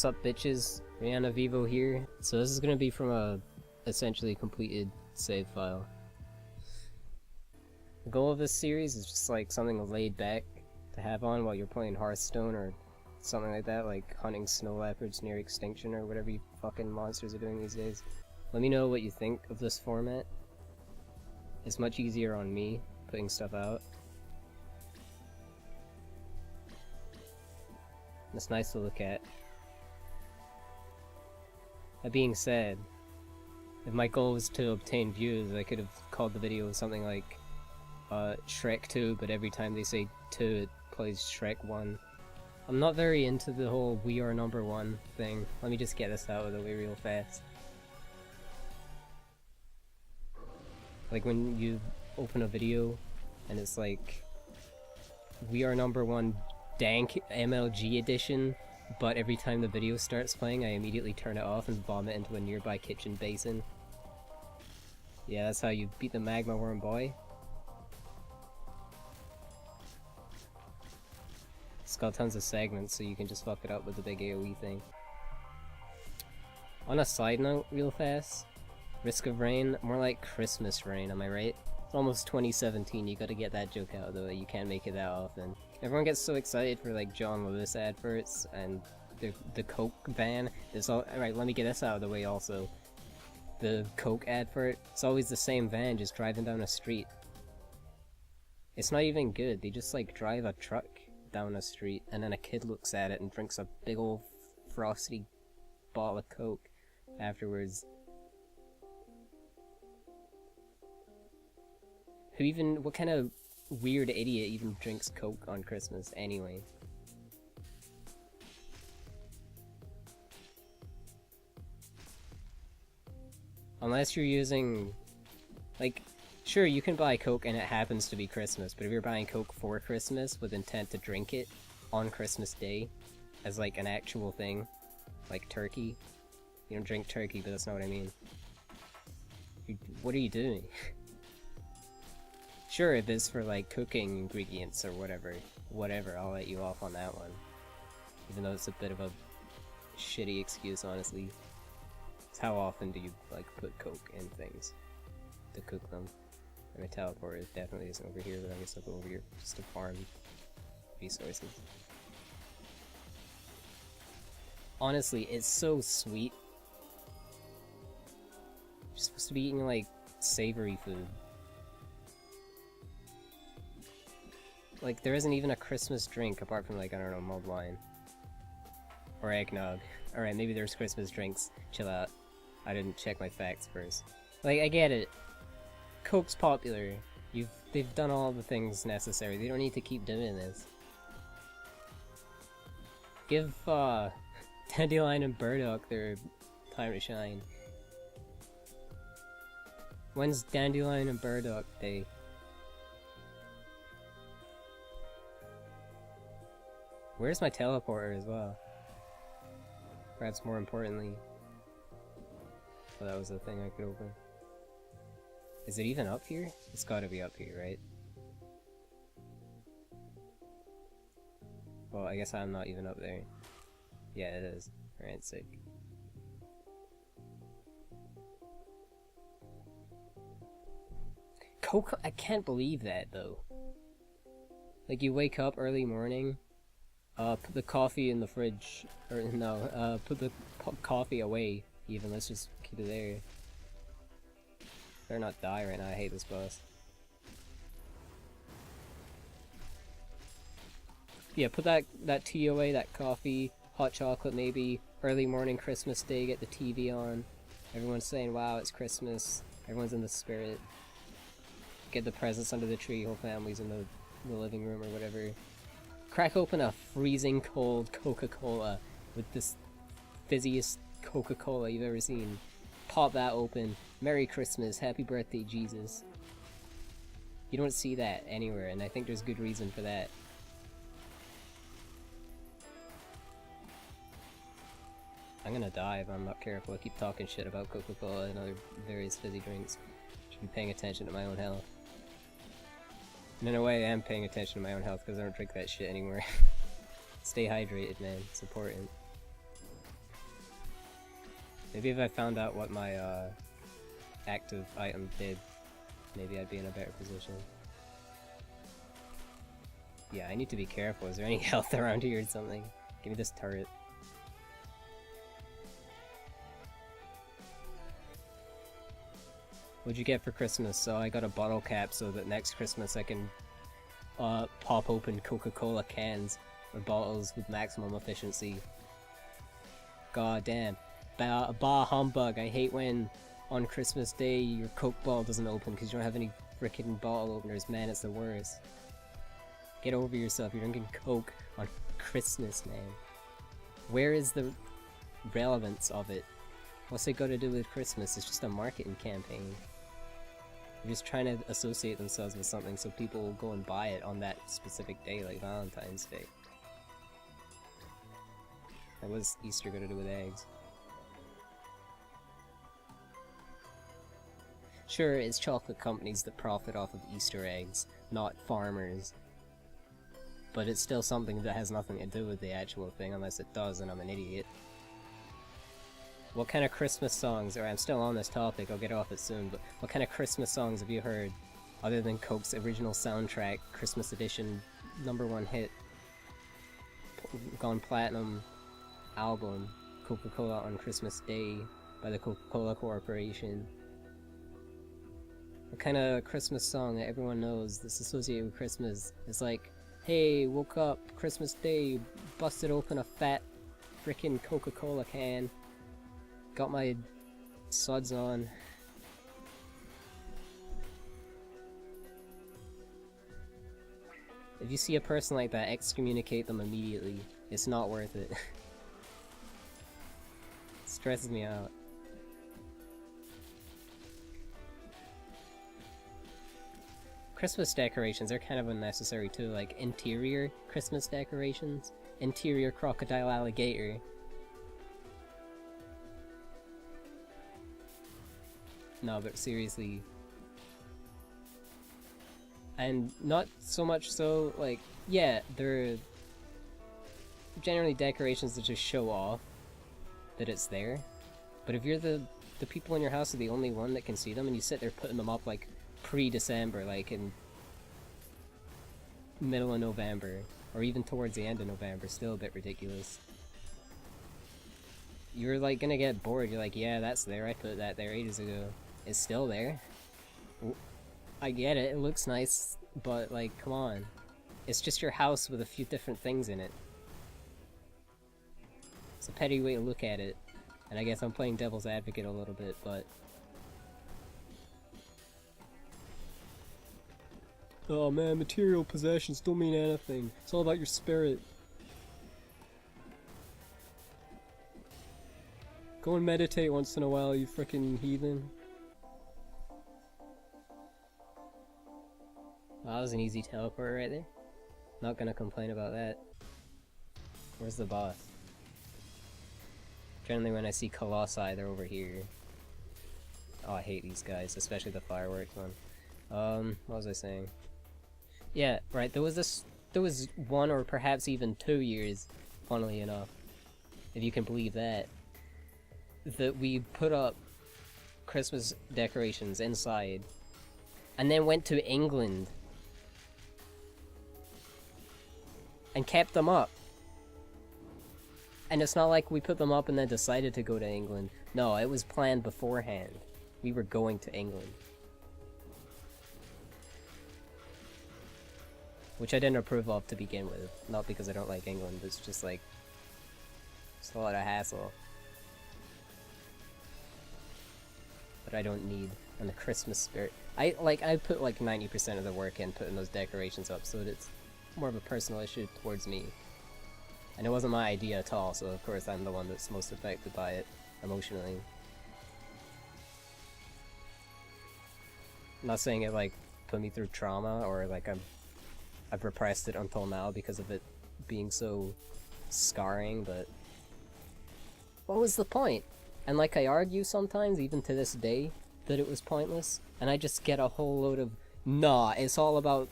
What's up, bitches? Rihanna Vivo here. So this is gonna be from a essentially completed save file. The goal of this series is just like something laid back to have on while you're playing Hearthstone or something like that, like hunting snow leopards near extinction or whatever you fucking monsters are doing these days. Let me know what you think of this format. It's much easier on me putting stuff out. It's nice to look at. That being said, if my goal was to obtain views, I could have called the video something like Shrek 2, but every time they say 2, it plays Shrek 1. I'm not very into the whole "we are number one" thing. Let me just get this out of the way real fast. Like when you open a video and it's like, "we are number one dank MLG edition," but every time the video starts playing, I immediately turn it off and vomit into a nearby kitchen basin. Yeah, that's how you beat the magma worm, boy. It's got tons of segments, so you can just fuck it up with the big AoE thing. On a side note, real fast, Risk of Rain, more like Christmas rain, am I right? It's almost 2017, you gotta get that joke out of the way, you can't make it that often. Everyone gets so excited for like John Lewis adverts and the Coke van. Alright, let me get this out of the way also. The Coke advert, it's always the same van just driving down a street. It's not even good, they just like drive a truck down a street and then a kid looks at it and drinks a big old frosty bottle of Coke afterwards. What kind of weird idiot even drinks Coke on Christmas anyway? Unless you're using, like, sure, you can buy Coke and it happens to be Christmas, but if you're buying Coke for Christmas with intent to drink it on Christmas Day as like an actual thing, like turkey, you don't drink turkey, but that's not what I mean. What are you doing? Sure, if it's for like cooking ingredients or whatever, I'll let you off on that one. Even though it's a bit of a shitty excuse, honestly. It's how often do you like put Coke in things to cook them? And my teleporter definitely isn't over here, but I guess I'll go over here just to farm resources. Honestly, it's so sweet. You're supposed to be eating like savory food. Like, there isn't even a Christmas drink apart from, like, I don't know, mulled wine. Or eggnog. Alright, maybe there's Christmas drinks. Chill out. I didn't check my facts first. Like, I get it. Coke's popular. They've done all the things necessary. They don't need to keep doing this. Give, Dandelion and Burdock their time to shine. When's Dandelion and Burdock Day? Where's my teleporter as well? Perhaps more importantly. Oh, that was the thing I could open. Is it even up here? It's gotta be up here, right? Well, I guess I'm not even up there. Yeah, it is. Alright, sick. Coke? I can't believe that, though. Like, you wake up early morning, put the coffee in the fridge, or no, put the coffee away, even, let's just keep it there. Better not die right now, I hate this boss. Yeah, put that tea away, that coffee, hot chocolate maybe, early morning Christmas Day, get the TV on, everyone's saying, wow, it's Christmas, everyone's in the spirit. Get the presents under the tree, whole family's in the living room or whatever. Crack open a freezing cold Coca-Cola with this fizziest Coca-Cola you've ever seen. Pop that open. Merry Christmas, happy birthday, Jesus. You don't see that anywhere, and I think there's good reason for that. I'm gonna die if I'm not careful. I keep talking shit about Coca-Cola and other various fizzy drinks. Should be paying attention to my own health. And in a way, I am paying attention to my own health because I don't drink that shit anymore. Stay hydrated, man. It's important. Maybe if I found out what my active item did, maybe I'd be in a better position. Yeah, I need to be careful. Is there any health around here or something? Give me this turret. What'd you get for Christmas? So I got a bottle cap so that next Christmas I can pop open Coca-Cola cans or bottles with maximum efficiency. God damn. Bah humbug. I hate when on Christmas Day your Coke bottle doesn't open because you don't have any frickin' bottle openers. Man, it's the worst. Get over yourself. You're drinking Coke on Christmas, man. Where is the relevance of it? What's it got to do with Christmas? It's just a marketing campaign. They're just trying to associate themselves with something so people will go and buy it on that specific day, like Valentine's Day. Like, what's Easter got to do with eggs? Sure, it's chocolate companies that profit off of Easter eggs, not farmers. But it's still something that has nothing to do with the actual thing, unless it does, and I'm an idiot. What kind of Christmas songs, or I'm still on this topic, I'll get off it soon, but what kind of Christmas songs have you heard, other than Coke's original soundtrack, Christmas edition, #1 hit, gone platinum album, Coca-Cola on Christmas Day, by the Coca-Cola Corporation? What kind of Christmas song that everyone knows that's associated with Christmas is like, hey, woke up Christmas Day, busted open a fat frickin' Coca-Cola can, got my suds on. If you see a person like that, excommunicate them immediately. It's not worth it. It stresses me out. Christmas decorations are kind of unnecessary too, like interior Christmas decorations. Interior crocodile alligator. No, but seriously. And not so much so, like, yeah, they're generally decorations that just show off that it's there. But if you're the people in your house are the only one that can see them, and you sit there putting them up like pre-December, like in middle of November, or even towards the end of November, still a bit ridiculous. You're like gonna get bored, you're like, yeah, that's there, I put that there ages ago. It's still there. I get it, it looks nice, but like, come on. It's just your house with a few different things in it. It's a petty way to look at it, and I guess I'm playing devil's advocate a little bit, but oh man, material possessions don't mean anything. It's all about your spirit. Go and meditate once in a while, you frickin' heathen. Well, that was an easy teleport right there. Not gonna complain about that. Where's the boss? Generally when I see Colossi, they're over here. Oh, I hate these guys, especially the fireworks one. What was I saying? Yeah, right, there was 1 or perhaps even 2 years, funnily enough, if you can believe that we put up Christmas decorations inside, and then went to England and kept them up. And it's not like we put them up and then decided to go to England. No, it was planned beforehand. We were going to England. Which I didn't approve of to begin with. Not because I don't like England, it's just like, it's a lot of hassle. But I don't need, and the Christmas spirit. I put like 90% of the work in putting those decorations up, so that it's more of a personal issue towards me. And it wasn't my idea at all, so of course I'm the one that's most affected by it, emotionally. I'm not saying it like put me through trauma, or like I've repressed it until now because of it being so scarring, but what was the point? And like I argue sometimes, even to this day, that it was pointless, and I just get a whole load of, nah, it's all about,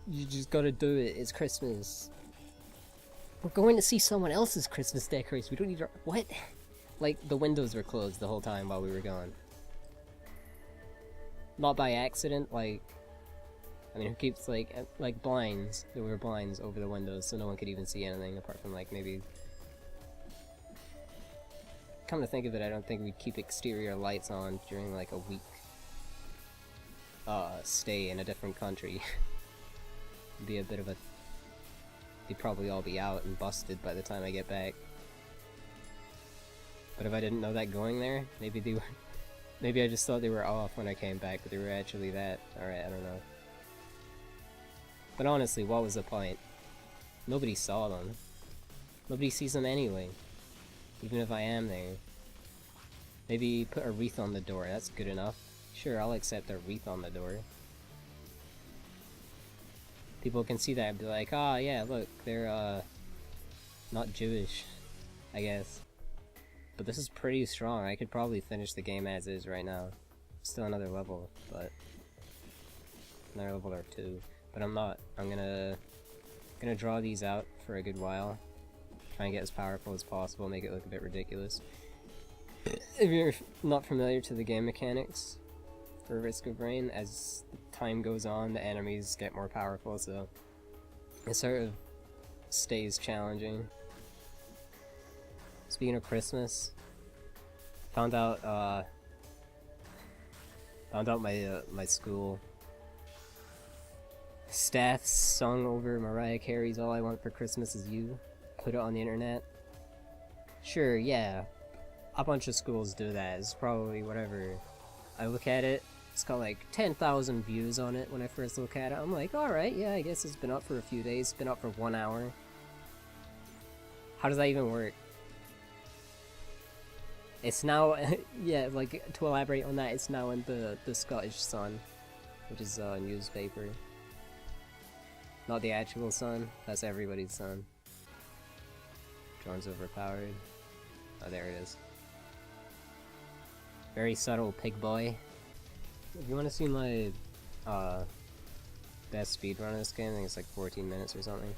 you just gotta do it, it's Christmas. We're going to see someone else's Christmas decorations, we don't need to, what? Like, the windows were closed the whole time while we were gone. Not by accident, like... I mean, who keeps, like blinds? There were blinds over the windows, so no one could even see anything, apart from, like, maybe... Come to think of it, I don't think we'd keep exterior lights on during, like, a week. Stay in a different country. It'd be a bit of a... They'd probably all be out and busted by the time I get back. But if I didn't know that going there, maybe they were... Maybe I just thought they were off when I came back, but they were actually that. Alright, I don't know. But honestly, what was the point? Nobody saw them. Nobody sees them anyway. Even if I am there. Maybe put a wreath on the door, that's good enough. Sure, I'll accept a wreath on the door. People can see that and be like, ah, yeah, look, they're, not Jewish, I guess. But this is pretty strong. I could probably finish the game as is right now. Still another level, but... Another level or two. But I'm not. I'm gonna draw these out for a good while. Try and get as powerful as possible, make it look a bit ridiculous. If you're not familiar to the game mechanics for Risk of Rain, as time goes on, the enemies get more powerful, so it sort of stays challenging. Speaking of Christmas, found out my school staff sung over Mariah Carey's "All I Want for Christmas Is You," put it on the internet. Sure, yeah, a bunch of schools do that. It's probably whatever. I look at it, it's got like 10,000 views on it when I first look at it. I'm like, alright, yeah, I guess it's been up for a few days. It's been up for 1 hour. How does that even work? It's now, yeah, like, to elaborate on that, it's now in the Scottish Sun, which is a newspaper. Not the actual sun, that's everybody's sun. Drone's overpowered. Oh, there it is. Very subtle, pig boy. If you want to see my, best speedrun of this game, I think it's like 14 minutes or something.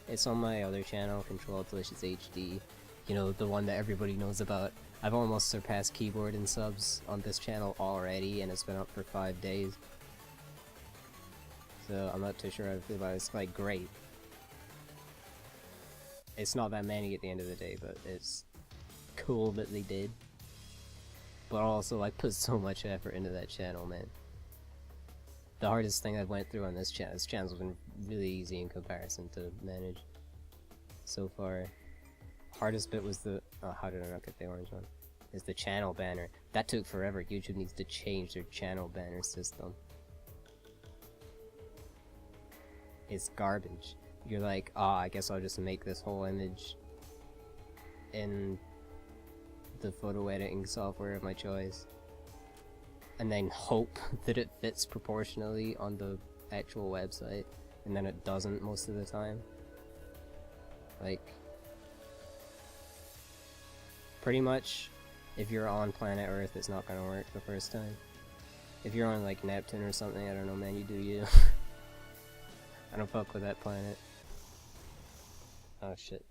It's on my other channel, Control Delicious HD. You know, the one that everybody knows about. I've almost surpassed keyboard and subs on this channel already, and it's been up for 5 days. So I'm not too sure how I feel about it. It's like great. It's not that many at the end of the day, but it's cool that they did. But also, I put so much effort into that channel, man. The hardest thing I've went through on this channel's been really easy in comparison to manage so far. Hardest bit was the... Oh, how did I not get the orange one? Is the channel banner. That took forever. YouTube needs to change their channel banner system. It's garbage. You're like, ah, I guess I'll just make this whole image in the photo editing software of my choice. And then hope that it fits proportionally on the actual website. And then it doesn't most of the time. Like... Pretty much, if you're on planet Earth, it's not gonna work the first time. If you're on, like, Neptune or something, I don't know, man, you do you. I don't fuck with that planet. Oh, shit.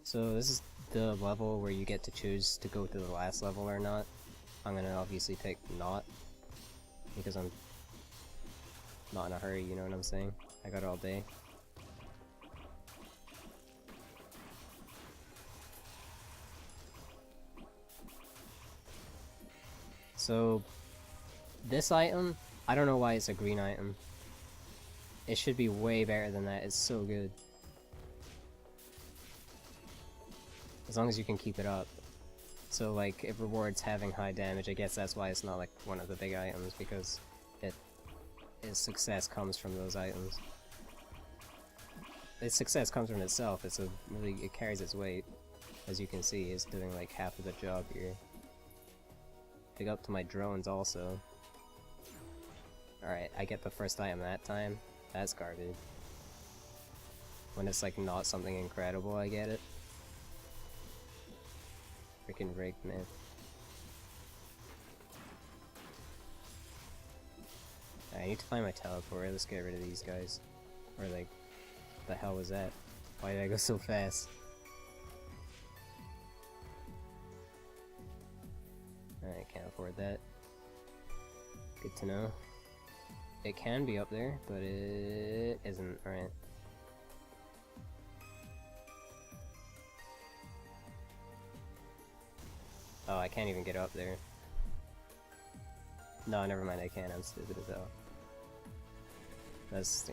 So, this is the level where you get to choose to go to the last level or not. I'm gonna obviously pick not, because I'm not in a hurry, you know what I'm saying? I got all day. So, this item, I don't know why it's a green item. It should be way better than that, it's so good. As long as you can keep it up. So like, it rewards having high damage, I guess that's why it's not like one of the big items, because its success comes from those items. Its success comes from itself, it carries its weight. As you can see, it's doing like half of the job here. Big up to my drones also. Alright, I get the first item that time. That's garbage. When it's like not something incredible, I get it. Freaking rigged, man. I need to find my teleporter, let's get rid of these guys. Or like, the hell was that? Why did I go so fast? Alright, can't afford that. Good to know. It can be up there, but it isn't. Alright. Oh, I can't even get up there. No, never mind, I can. I'm stupid as hell. That's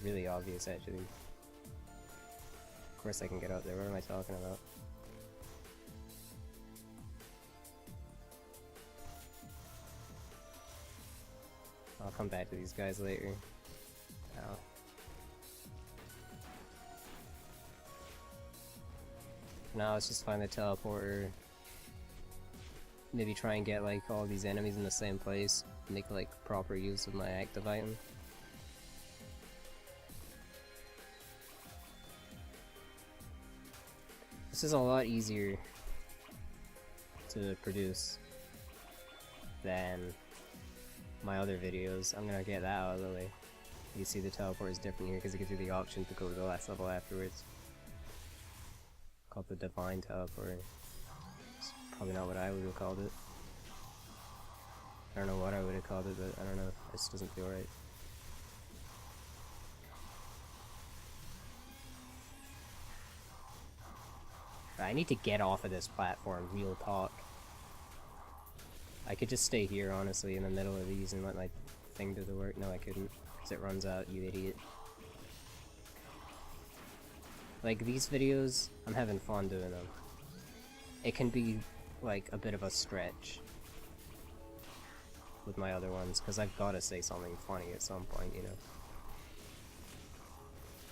really obvious, actually. Of course I can get up there. What am I talking about? I'll come back to these guys later. Ow. Now let's just find the teleporter. Maybe try and get like all these enemies in the same place. Make like proper use of my active item. This is a lot easier to produce than my other videos. I'm gonna get that out of the way. You see the teleport is different here because it gives you the option to go to the last level afterwards. Called the Divine Teleport. It's probably not what I would have called it. I don't know what I would have called it, but I don't know. It just doesn't feel right. I need to get off of this platform, real talk. I could just stay here, honestly, in the middle of these and let my thing do the work. No, I couldn't, because it runs out, you idiot. Like, these videos, I'm having fun doing them. It can be, like, a bit of a stretch with my other ones, because I've got to say something funny at some point, you know.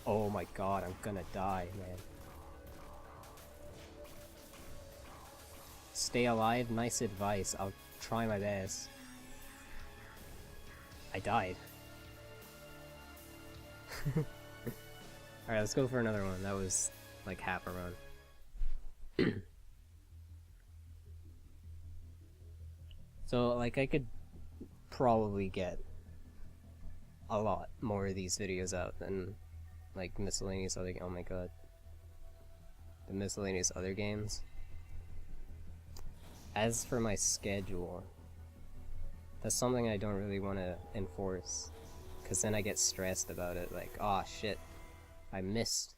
Oh my god, I'm gonna die, man. Stay alive, nice advice. I'll try my best. I died. Alright, let's go for another one. That was like half a run. So, like, I could probably get a lot more of these videos out than, like, miscellaneous other... Oh my god. The miscellaneous other games. As for my schedule, that's something I don't really want to enforce, because then I get stressed about it, like, oh shit, I missed.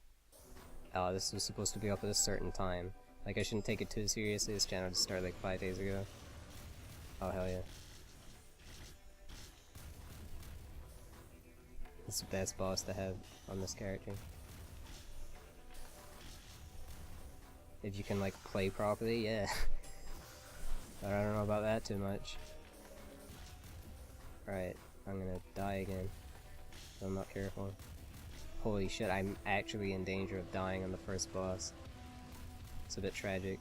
Oh, this was supposed to be up at a certain time. Like, I shouldn't take it too seriously. This channel just started like 5 days ago. Oh, hell yeah. It's the best boss to have on this character. If you can, like, play properly, yeah. But I don't know about that too much. Alright, I'm gonna die again. If I'm not careful. Holy shit, I'm actually in danger of dying on the first boss. It's a bit tragic.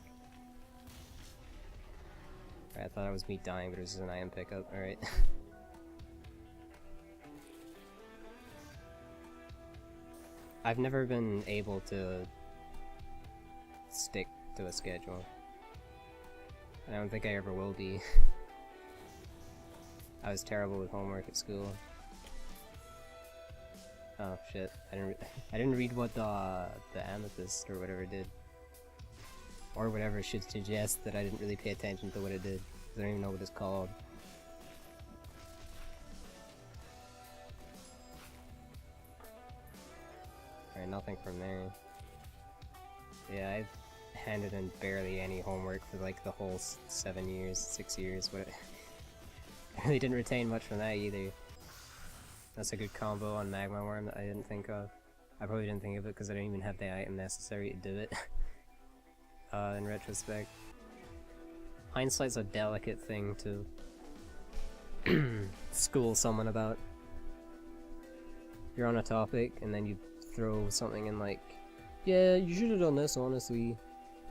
Alright, I thought it was me dying, but it was just an item pickup. Alright. I've never been able to stick to a schedule. I don't think I ever will be. I was terrible with homework at school. Oh shit! I didn't read what the amethyst or whatever did, or whatever should suggest that I didn't really pay attention to what it did. I don't even know what it's called. Alright, nothing from there. Yeah, I've handed in barely any homework for like the whole 7 years, 6 years, what I really didn't retain much from that either. That's a good combo on Magma Worm that I didn't think of. I probably didn't think of it because I didn't even have the item necessary to do it. In retrospect. Hindsight's a delicate thing to school someone about. You're on a topic and then you throw something in like, yeah, you should have done this honestly.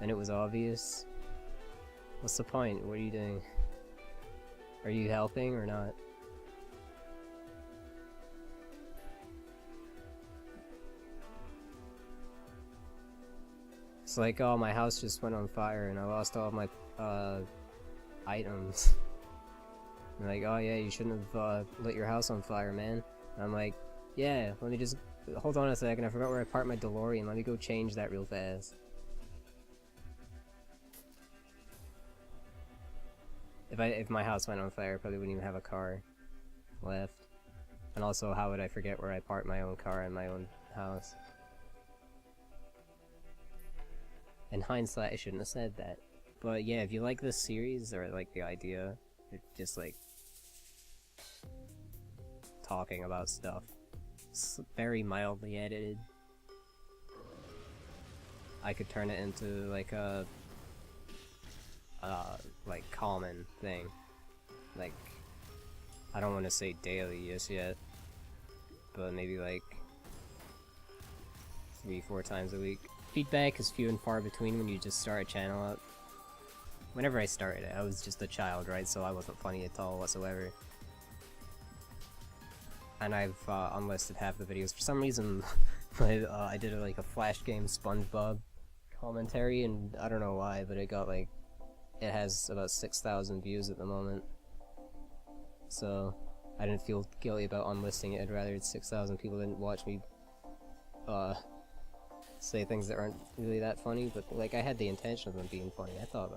And it was obvious. What's the point? What are you doing? Are you helping or not? It's like, oh, my house just went on fire and I lost all of my items. And like, oh yeah, you shouldn't have lit your house on fire, man. And I'm like, yeah, let me just hold on a second. I forgot where I parked my DeLorean. Let me go change that real fast. If my house went on fire, I probably wouldn't even have a car left. And also, how would I forget where I park my own car in my own house? In hindsight, I shouldn't have said that. But yeah, if you like this series, or like the idea, just like talking about stuff, it's very mildly edited. I could turn it into like a like common thing. Like, I don't want to say daily just yet, but maybe like 3-4 times a week. Feedback is few and far between when you just start a channel up. Whenever I started it, I was just a child, right? So I wasn't funny at all whatsoever. And I've unlisted half the videos. For some reason, I did like a Flash game SpongeBob commentary, and I don't know why, but it got like, it has about 6,000 views at the moment. So I didn't feel guilty about unlisting it. I'd rather 6,000 people didn't watch me say things that aren't really that funny, but like I had the intention of them being funny. I thought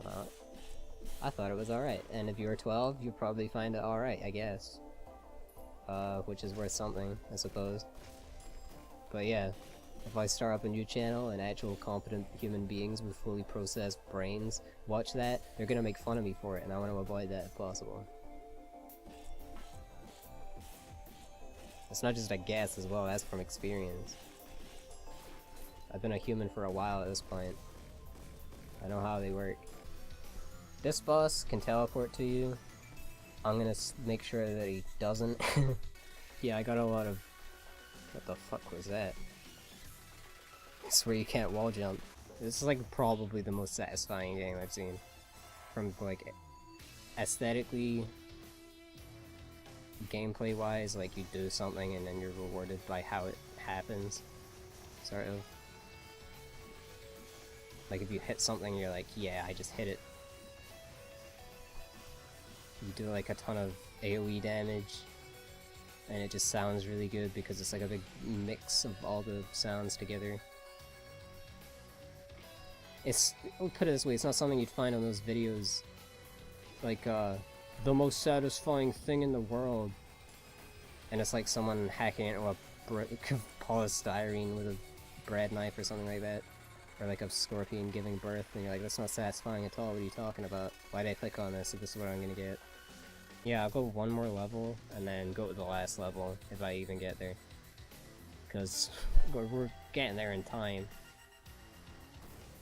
it was alright, and if you're 12, you'll probably find it alright, I guess. Which is worth something, I suppose. But yeah, if I start up a new channel and actual competent human beings with fully processed brains watch that, they're gonna make fun of me for it, and I want to avoid that if possible. It's not just a guess as well, that's from experience. I've been a human for a while at this point. I know how they work. This boss can teleport to you. I'm gonna make sure that he doesn't. Yeah, I got a lot of... What the fuck was that? I swear you can't wall jump. This is like probably the most satisfying game I've seen. From like aesthetically, gameplay wise, like you do something and then you're rewarded by how it happens. Sort of. Like if you hit something, you're like, yeah, I just hit it. You do like a ton of AoE damage, and it just sounds really good because it's like a big mix of all the sounds together. I'll put it this way, it's not something you'd find on those videos, like, the most satisfying thing in the world, and it's like someone hacking into a polystyrene with a bread knife or something like that. Or like a scorpion giving birth, and you're like, that's not satisfying at all, what are you talking about? Why'd I click on this if this is what I'm gonna get? Yeah, I'll go one more level, and then go to the last level, if I even get there. Because we're getting there in time.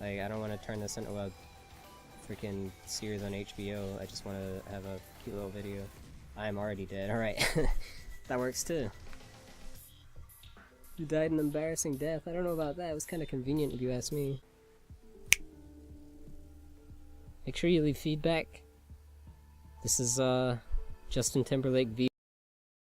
Like, I don't want to turn this into a freaking series on HBO, I just want to have a cute little video. I'm already dead, alright. That works too. You died an embarrassing death. I don't know about that. It was kind of convenient if you ask me. Make sure you leave feedback. This is Justin Timberlake v